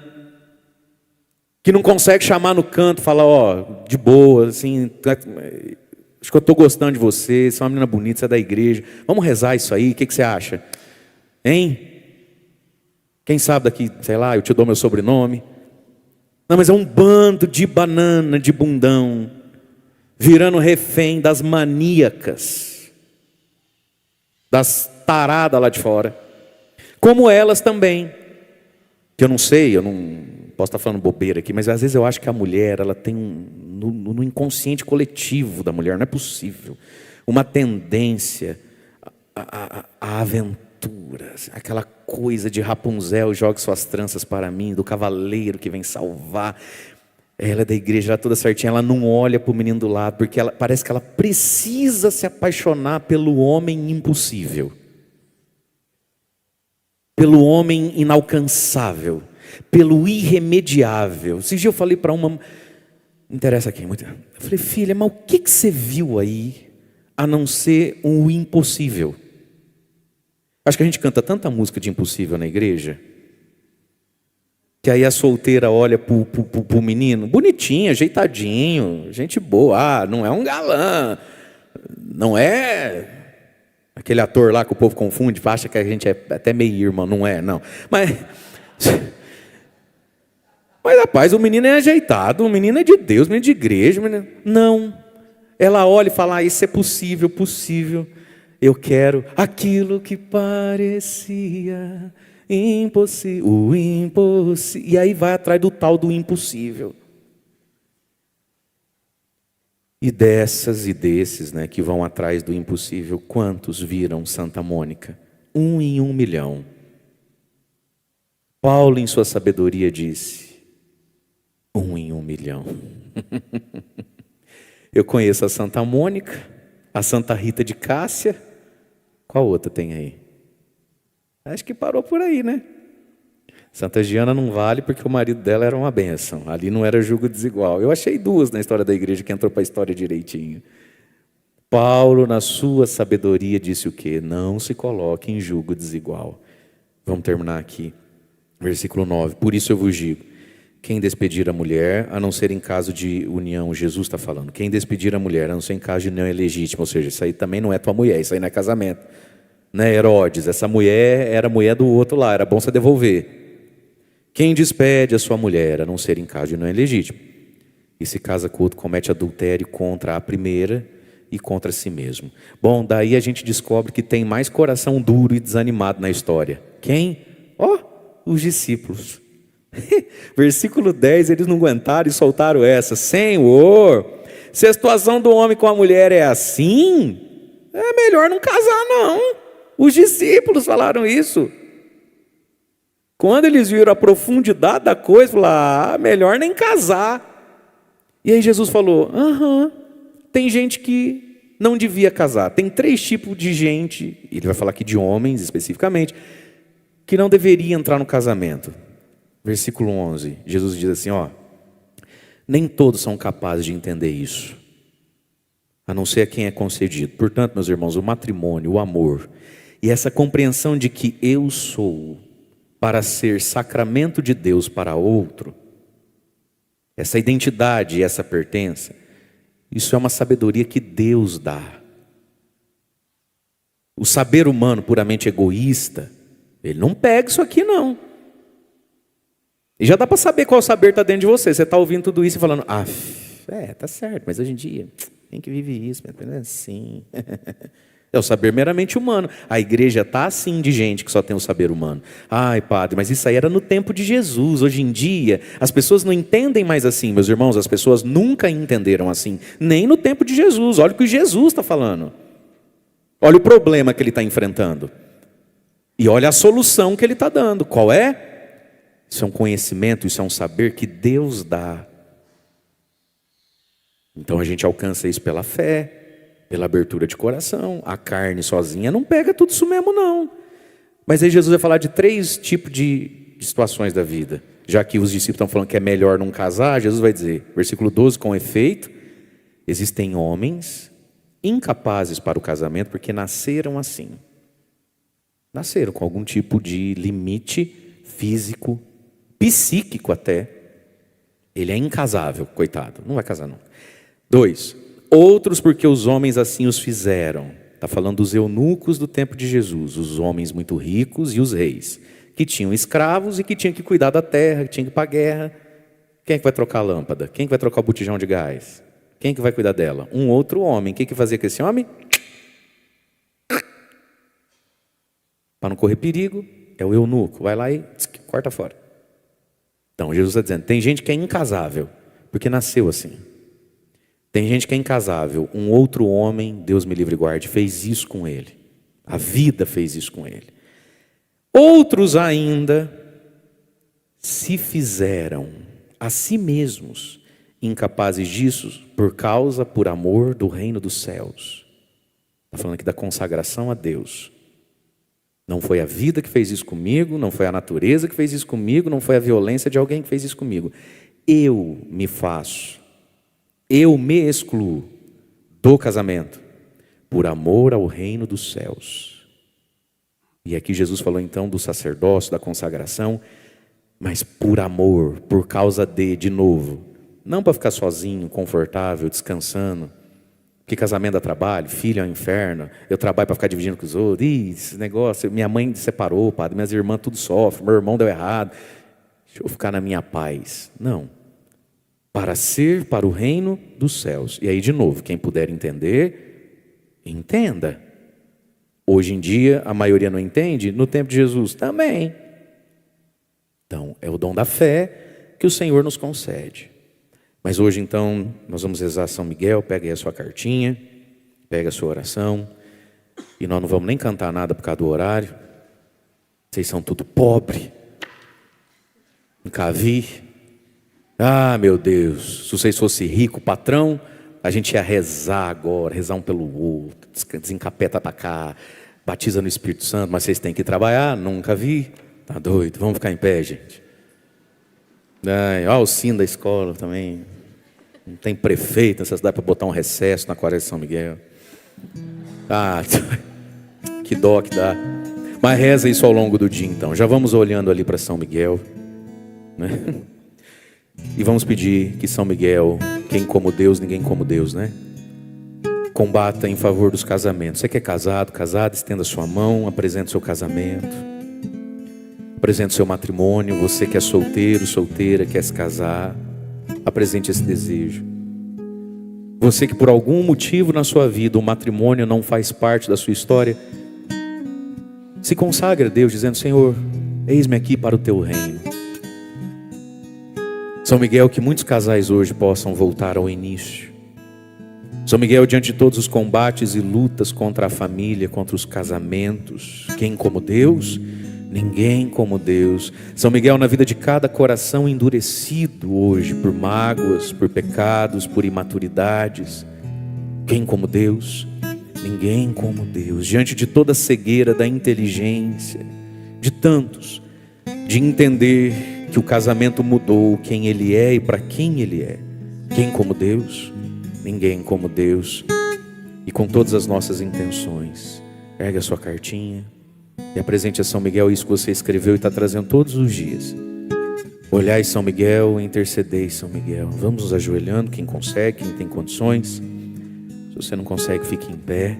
que não consegue chamar no canto, falar, ó, de boa, assim, acho que eu estou gostando de você, você é uma menina bonita, você é da igreja, vamos rezar isso aí, o que você acha? Hein? Quem sabe daqui, sei lá, eu te dou meu sobrenome. Não, mas é um bando de banana, de bundão, virando refém das maníacas, das taradas lá de fora. Como elas também, que eu não sei, eu não posso estar falando bobeira aqui, mas às vezes eu acho que a mulher, ela tem no inconsciente coletivo da mulher, não é possível, uma tendência à aventura, aquela coisa de Rapunzel, jogue suas tranças para mim, do cavaleiro que vem salvar. Ela é da igreja, ela é toda certinha, ela não olha para o menino do lado, porque parece que ela precisa se apaixonar pelo homem impossível. Pelo homem inalcançável, pelo irremediável. Esse dia eu falei para uma, não interessa aqui muito. Eu falei, filha, mas o que você viu aí a não ser um impossível? Acho que a gente canta tanta música de impossível na igreja, que aí a solteira olha pro menino, bonitinho, ajeitadinho, gente boa, não é um galã, não é aquele ator lá que o povo confunde, acha que a gente é até meio irmão, não é, não. Mas rapaz, o menino é ajeitado, o menino é de Deus, o menino é de igreja, o menino... Não. Ela olha e fala, isso é possível, possível. Eu quero aquilo que parecia impossível, o impossível. E aí vai atrás do tal do impossível. E dessas e desses, né, que vão atrás do impossível, quantos viram Santa Mônica? 1 em 1 milhão. Paulo, em sua sabedoria, disse: 1 em 1 milhão. Eu conheço a Santa Mônica, a Santa Rita de Cássia. Qual outra tem aí? Acho que parou por aí, né? Santa Giana não vale porque o marido dela era uma bênção. Ali não era julgo desigual. Eu achei 2 na história da igreja que entrou para a história direitinho. Paulo, na sua sabedoria, disse o quê? Não se coloque em julgo desigual. Vamos terminar aqui. Versículo 9. Por isso eu vos digo, quem despedir a mulher, a não ser em caso de união, Jesus está falando, quem despedir a mulher, a não ser em caso de união ilegítima, ou seja, isso aí também não é tua mulher, isso aí não é casamento. Né, Herodes, essa mulher era a mulher do outro lá, era bom você devolver. Quem despede a sua mulher, a não ser em caso de união ilegítima, e se casa com outro, comete adultério contra a primeira e contra si mesmo. Bom, daí a gente descobre que tem mais coração duro e desanimado na história. Quem? Os discípulos. Versículo 10, eles não aguentaram e soltaram essa. Senhor, se a situação do homem com a mulher é assim, é melhor não casar não. Os discípulos falaram isso. Quando eles viram a profundidade da coisa, falaram, melhor nem casar. E aí Jesus falou, tem gente que não devia casar. Tem 3 tipos de gente, ele vai falar aqui de homens especificamente, que não deveria entrar no casamento. Versículo 11, Jesus diz assim, nem todos são capazes de entender isso, a não ser a quem é concedido. Portanto, meus irmãos, o matrimônio, o amor, e essa compreensão de que eu sou para ser sacramento de Deus para outro, essa identidade e essa pertença, isso é uma sabedoria que Deus dá. O saber humano puramente egoísta, ele não pega isso aqui não. E já dá para saber qual saber está dentro de você. Você está ouvindo tudo isso e falando, tá certo, mas hoje em dia, quem que vive isso? É assim. É o saber meramente humano. A igreja está assim de gente que só tem o saber humano. Ai, padre, mas isso aí era no tempo de Jesus. Hoje em dia, as pessoas não entendem mais assim, meus irmãos. As pessoas nunca entenderam assim, nem no tempo de Jesus. Olha o que Jesus está falando. Olha o problema que ele está enfrentando. E olha a solução que ele está dando. Qual é? Isso é um conhecimento, isso é um saber que Deus dá. Então a gente alcança isso pela fé, pela abertura de coração. A carne sozinha não pega tudo isso mesmo, não. Mas aí Jesus vai falar de 3 tipos de situações da vida. Já que os discípulos estão falando que é melhor não casar, Jesus vai dizer, versículo 12, com efeito, existem homens incapazes para o casamento porque nasceram assim. Nasceram com algum tipo de limite físico, psíquico até. Ele é incasável, coitado, não vai casar não. 2, outros porque os homens assim os fizeram. Está falando dos eunucos do tempo de Jesus, os homens muito ricos e os reis, que tinham escravos e que tinham que cuidar da terra, que tinham que ir para a guerra. Quem é que vai trocar a lâmpada? Quem é que vai trocar o botijão de gás? Quem é que vai cuidar dela? Um outro homem. O que fazia com esse homem? Para não correr perigo, é o eunuco. Vai lá e corta fora. Então, Jesus está dizendo, tem gente que é incasável, porque nasceu assim. Tem gente que é incasável. Um outro homem, Deus me livre e guarde, fez isso com ele. A vida fez isso com ele. Outros ainda se fizeram a si mesmos incapazes disso por amor do reino dos céus. Está falando aqui da consagração a Deus. Não foi a vida que fez isso comigo, não foi a natureza que fez isso comigo, não foi a violência de alguém que fez isso comigo. Eu me faço, eu me excluo do casamento por amor ao reino dos céus. E aqui Jesus falou então do sacerdócio, da consagração, mas por amor, por causa de novo, não para ficar sozinho, confortável, descansando. Que casamento dá trabalho, filho é um inferno, eu trabalho para ficar dividindo com os outros, esse negócio, minha mãe separou, padre, minhas irmãs tudo sofrem, meu irmão deu errado, deixa eu ficar na minha paz. Não, para ser para o reino dos céus. E aí de novo, quem puder entender, entenda. Hoje em dia a maioria não entende, no tempo de Jesus também. Então é o dom da fé que o Senhor nos concede. Mas hoje então, nós vamos rezar São Miguel, pega aí a sua cartinha, pega a sua oração, e nós não vamos nem cantar nada por causa do horário. Vocês são tudo pobre, nunca vi. Ah, meu Deus, se vocês fossem ricos, patrão, a gente ia rezar agora, rezar um pelo outro, desencapeta para cá, batiza no Espírito Santo, mas vocês têm que trabalhar, nunca vi. Tá doido, vamos ficar em pé, gente. Olha o sino da escola também. Não tem prefeito nessa cidade para botar um recesso na Quaresma de São Miguel. Que dó que dá. Mas reza isso ao longo do dia então. Já vamos olhando ali para São Miguel, né? E vamos pedir que São Miguel, quem como Deus, ninguém como Deus, né? Combata em favor dos casamentos. Você que é casado, estenda sua mão, apresente seu casamento. Apresente o seu matrimônio. Você que é solteiro, solteira, quer se casar, apresente esse desejo. Você que por algum motivo na sua vida o matrimônio não faz parte da sua história, se consagre a Deus dizendo, Senhor, eis-me aqui para o teu reino. São Miguel, que muitos casais hoje possam voltar ao início. São Miguel, diante de todos os combates e lutas contra a família, contra os casamentos, quem como Deus? Ninguém como Deus. São Miguel, na vida de cada coração endurecido hoje por mágoas, por pecados, por imaturidades. Quem como Deus? Ninguém como Deus. Diante de toda a cegueira da inteligência, de tantos, de entender que o casamento mudou quem ele é e para quem ele é. Quem como Deus? Ninguém como Deus. E com todas as nossas intenções, ergue a sua cartinha e apresente a São Miguel isso que você escreveu e está trazendo todos os dias. Olhai São Miguel, intercedei São Miguel. Vamos nos ajoelhando, quem consegue, quem tem condições. Se você não consegue, fique em pé.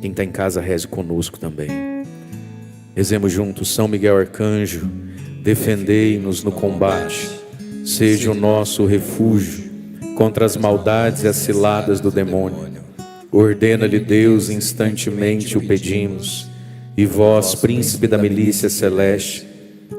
Quem está em casa, reze conosco também. Rezemos juntos. São Miguel Arcanjo, defendei-nos no combate, seja o nosso refúgio contra as maldades e as ciladas do demônio. Ordena-lhe Deus, instantemente o pedimos, e vós, príncipe da milícia celeste,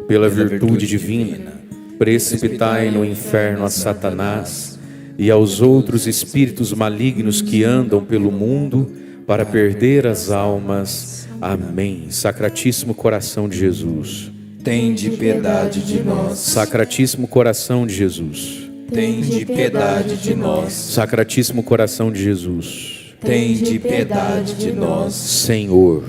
pela virtude divina, precipitai no inferno a Satanás e aos outros espíritos malignos que andam pelo mundo para perder as almas. Amém. Sacratíssimo coração de Jesus, tende piedade de nós. Sacratíssimo coração de Jesus, tende piedade de nós. Sacratíssimo coração de Jesus, tende piedade de nós. Senhor,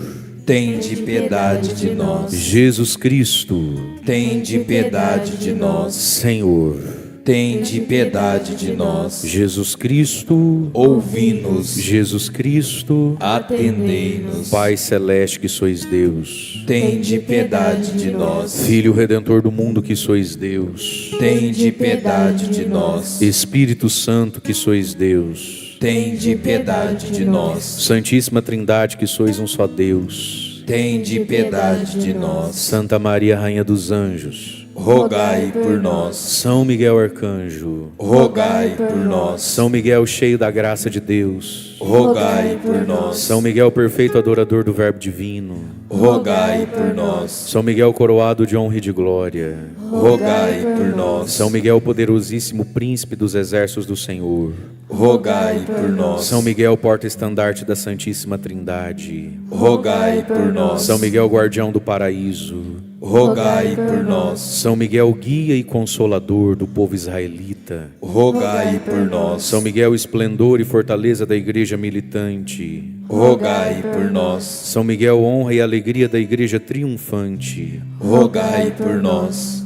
tende piedade de nós. Jesus Cristo, tende piedade de nós. Senhor, tende piedade de nós. Jesus Cristo, ouvi-nos. Jesus Cristo, atendei-nos. Pai celeste que sois Deus, tende piedade de nós. Filho redentor do mundo que sois Deus, tende piedade de nós. Espírito Santo que sois Deus, tende piedade de nós. Santíssima Trindade que sois um só Deus, tende piedade de nós. Santa Maria, Rainha dos Anjos, rogai por nós. São Miguel Arcanjo, rogai por nós. São Miguel cheio da graça de Deus, rogai por nós. São Miguel perfeito adorador do Verbo divino, rogai por nós. São Miguel coroado de honra e de glória, rogai por nós. São Miguel poderosíssimo príncipe dos exércitos do Senhor, rogai por nós. São Miguel porta-estandarte da Santíssima Trindade, rogai por nós. São Miguel guardião do paraíso, rogai por nós. São Miguel guia e consolador do povo israelita, rogai por nós. São Miguel esplendor e fortaleza da igreja militante, rogai por nós. São Miguel honra e alegria da igreja triunfante, rogai por nós.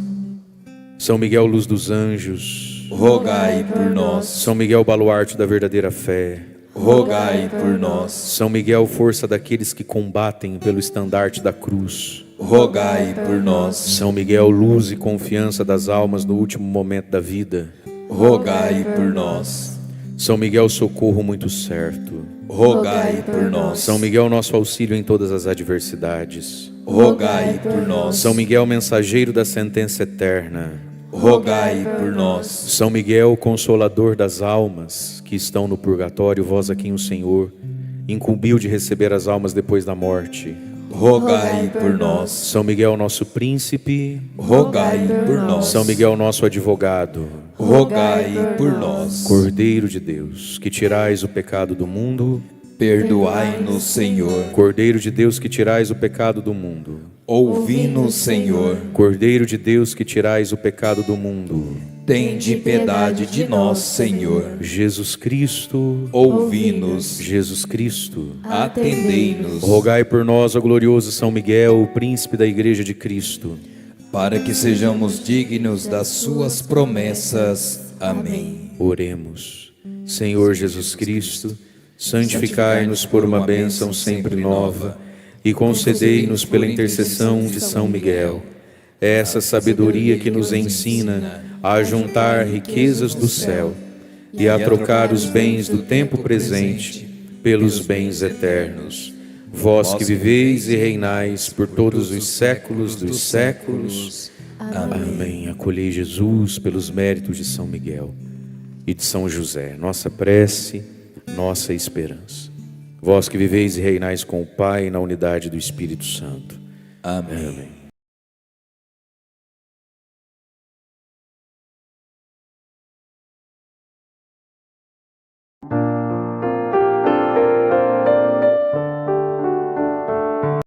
São Miguel luz dos anjos, rogai por nós. São Miguel baluarte da verdadeira fé, rogai por nós. São Miguel força daqueles que combatem pelo estandarte da cruz, rogai por nós. São Miguel luz e confiança das almas no último momento da vida, rogai por nós. São Miguel socorro muito certo, rogai por nós. São Miguel nosso auxílio em todas as adversidades, rogai por nós. São Miguel mensageiro da sentença eterna, rogai por nós. São Miguel consolador das almas que estão no purgatório, vós a quem o Senhor incumbiu de receber as almas depois da morte, rogai por nós. São Miguel nosso príncipe, rogai por nós. São Miguel nosso advogado, rogai por nós. Cordeiro de Deus, que tirais o pecado do mundo, perdoai-nos, Senhor. Cordeiro de Deus, que tirais o pecado do mundo, ouvi-nos, Senhor. Cordeiro de Deus, que tirais o pecado do mundo, tende piedade de nós, Senhor. Jesus Cristo, ouvi-nos. Jesus Cristo, atendei-nos. Rogai por nós, ó glorioso São Miguel, o príncipe da Igreja de Cristo, para que sejamos dignos das suas promessas. Amém. Oremos. Senhor Jesus Cristo, santificai-nos por uma bênção sempre nova e concedei-nos pela intercessão de São Miguel essa sabedoria que nos ensina a juntar riquezas do céu e a trocar os bens do tempo presente pelos bens eternos. Vós que viveis e reinais por todos os séculos dos séculos. Amém. Acolhei Jesus pelos méritos de São Miguel e de São José, nossa prece, nossa esperança. Vós que viveis e reinais com o Pai na unidade do Espírito Santo. Amém. Amém.